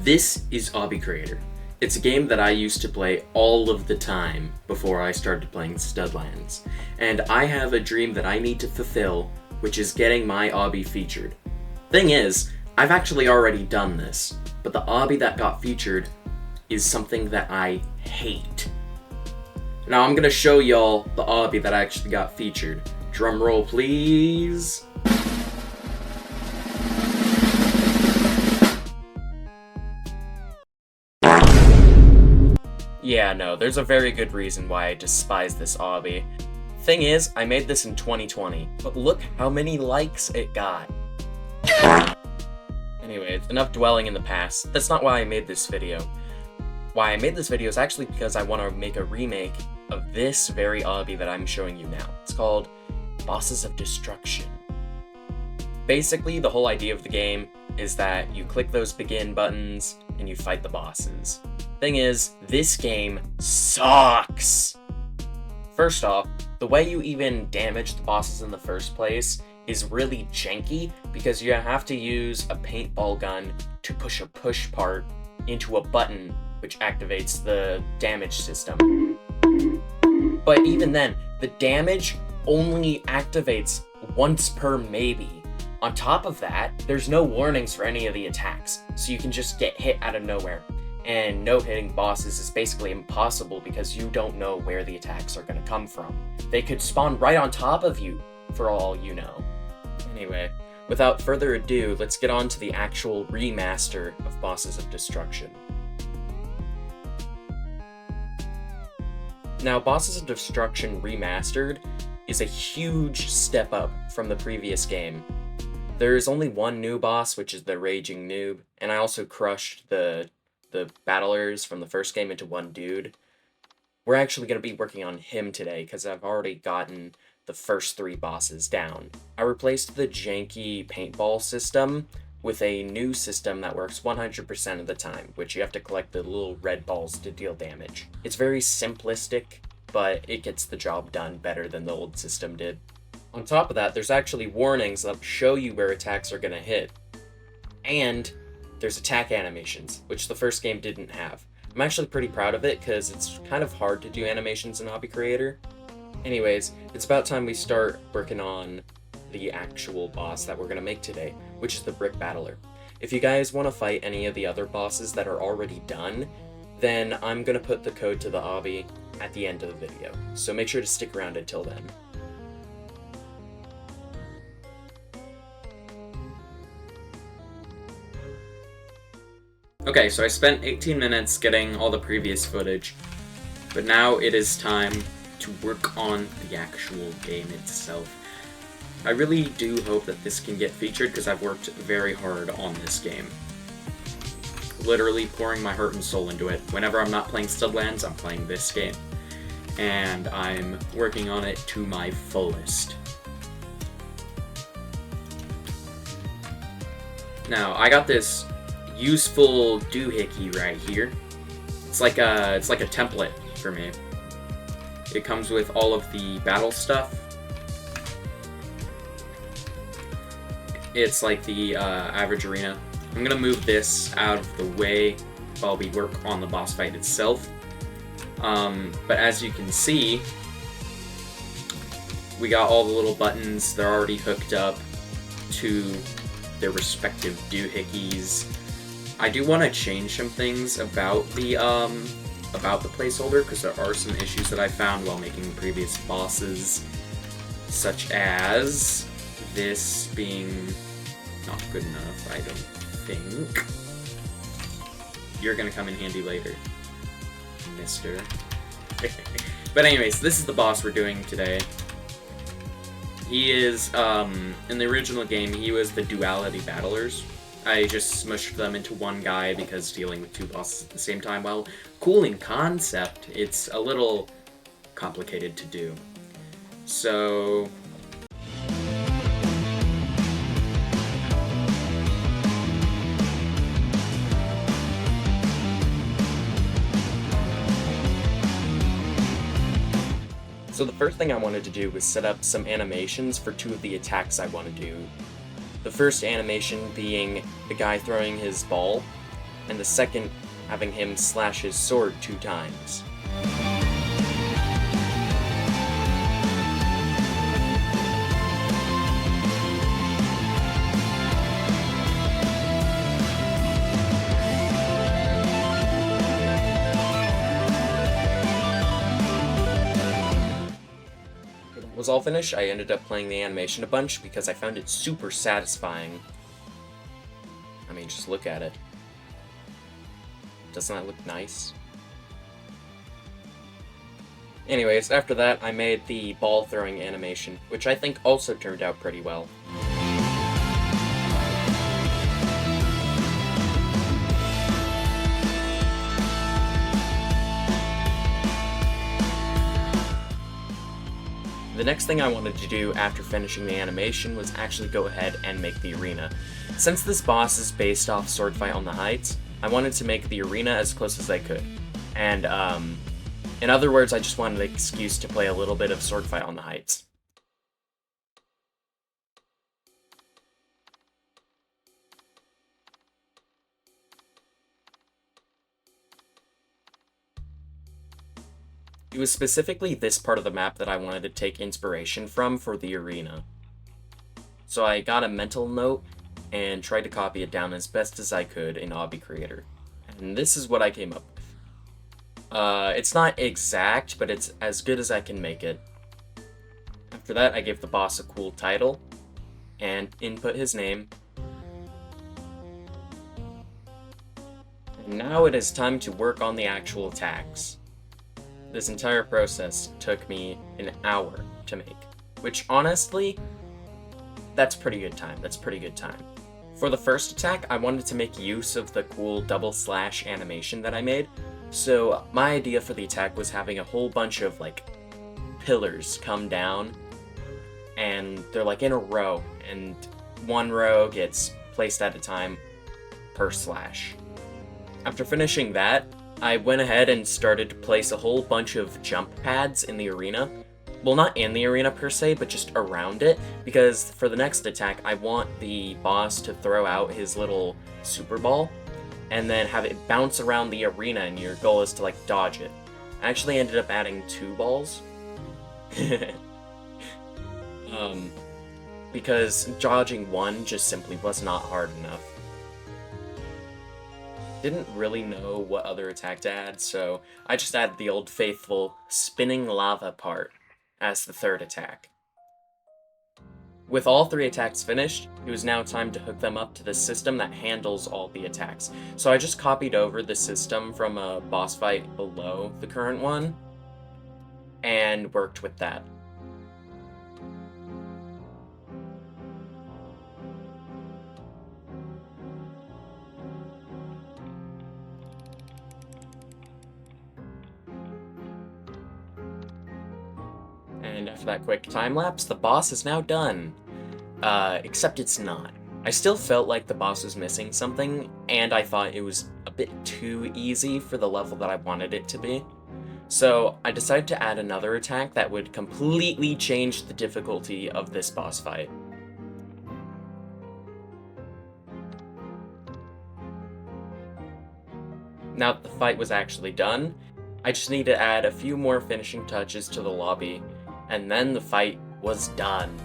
This is Obby Creator. It's a game that I used to play all of the time before I started playing Studlands, and I have a dream that I need to fulfill, which is getting my Obby featured. Thing is, I've actually already done this, but the Obby that got featured is something that I hate. Now I'm gonna show y'all the Obby that actually got featured. Drum roll, please. Yeah, no, there's a very good reason why I despise this Obby. Thing is, I made this in 2020, but look how many likes it got. Anyways, enough dwelling in the past. That's not why I made this video. Why I made this video is actually because I want to make a remake of this very Obby that I'm showing you now. It's called Bosses of Destruction. Basically, the whole idea of the game is that you click those begin buttons and you fight the bosses. Thing is, this game sucks! First off, the way you even damage the bosses in the first place is really janky because you have to use a paintball gun to push a push part into a button which activates the damage system. But even then, the damage only activates once per maybe. On top of that, there's no warnings for any of the attacks, so you can just get hit out of nowhere. And no-hitting bosses is basically impossible because you don't know where the attacks are going to come from. They could spawn right on top of you, for all you know. Anyway, without further ado, let's get on to the actual remaster of Bosses of Destruction. Now, Bosses of Destruction Remastered is a huge step up from the previous game. There is only one new boss, which is the Raging Noob, and I also crushed the battlers from the first game into one dude. We're actually going to be working on him today, because I've already gotten the first 3 bosses down. I replaced the janky paintball system with a new system that works 100% of the time, which you have to collect the little red balls to deal damage. It's very simplistic, but it gets the job done better than the old system did. On top of that, there's actually warnings that show you where attacks are going to hit. And there's attack animations, which the first game didn't have. I'm actually pretty proud of it, because it's kind of hard to do animations in Obby Creator. Anyways, it's about time we start working on the actual boss that we're going to make today, which is the Brick Battler. If you guys want to fight any of the other bosses that are already done, then I'm going to put the code to the Obby at the end of the video, so make sure to stick around until then. Okay, so I spent 18 minutes getting all the previous footage, but now it is time to work on the actual game itself. I really do hope that this can get featured because I've worked very hard on this game. Literally pouring my heart and soul into it. Whenever I'm not playing Studlands, I'm playing this game. And I'm working on it to my fullest. Now, I got this useful doohickey right here. It's like a template for me. It comes with all of the battle stuff. It's like the average arena. I'm gonna move this out of the way while we work on the boss fight itself. But as you can see, we got all the little buttons. They're already hooked up to their respective doohickeys. I do want to change some things about the placeholder, because there are some issues that I found while making previous bosses, such as this being not good enough, I don't think. You're gonna come in handy later, mister. But anyways, this is the boss we're doing today. He is, in the original game, he was the duality battlers. I just smushed them into one guy because dealing with 2 bosses at the same time, while cool in concept, it's a little complicated to do. So the first thing I wanted to do was set up some animations for 2 of the attacks I want to do. The first animation being the guy throwing his ball, and the second having him slash his sword 2 times. Was all finished, I ended up playing the animation a bunch because I found it super satisfying. I mean, just look at it. Doesn't that look nice? Anyways, after that, I made the ball throwing animation, which I think also turned out pretty well. The next thing I wanted to do after finishing the animation was actually go ahead and make the arena. Since this boss is based off Swordfight on the Heights, I wanted to make the arena as close as I could. And, in other words, I just wanted an excuse to play a little bit of Swordfight on the Heights. It was specifically this part of the map that I wanted to take inspiration from for the arena. So I got a mental note and tried to copy it down as best as I could in Obby Creator. And this is what I came up with. It's not exact, but it's as good as I can make it. After that, I gave the boss a cool title and input his name. And now it is time to work on the actual attacks. This entire process took me an hour to make, which honestly, that's pretty good time. That's pretty good time. For the first attack, I wanted to make use of the cool double slash animation that I made. So my idea for the attack was having a whole bunch of like pillars come down, and they're like in a row, and one row gets placed at a time per slash. After finishing that, I went ahead and started to place a whole bunch of jump pads in the arena. Well, not in the arena per se, but just around it, because for the next attack, I want the boss to throw out his little super ball, and then have it bounce around the arena, and your goal is to, like, dodge it. I actually ended up adding 2 balls. Because dodging one just simply was not hard enough. Didn't really know what other attack to add, so I just added the old faithful spinning lava part as the third attack. With all 3 attacks finished, it was now time to hook them up to the system that handles all the attacks. So I just copied over the system from a boss fight below the current one, and worked with that. And after that quick time-lapse, the boss is now done. Except it's not. I still felt like the boss was missing something, and I thought it was a bit too easy for the level that I wanted it to be. So I decided to add another attack that would completely change the difficulty of this boss fight. Now that the fight was actually done, I just need to add a few more finishing touches to the lobby, and then the fight was done.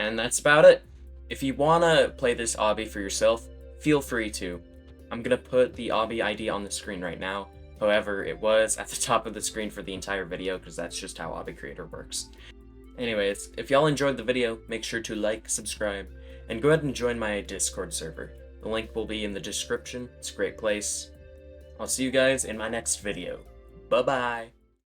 And that's about it. If you wanna play this obby for yourself, feel free to. I'm gonna put the obby ID on the screen right now. However, it was at the top of the screen for the entire video because that's just how Obby Creator works. Anyways, if y'all enjoyed the video, make sure to like, subscribe, and go ahead and join my Discord server. The link will be in the description. It's a great place. I'll see you guys in my next video. Bye-bye!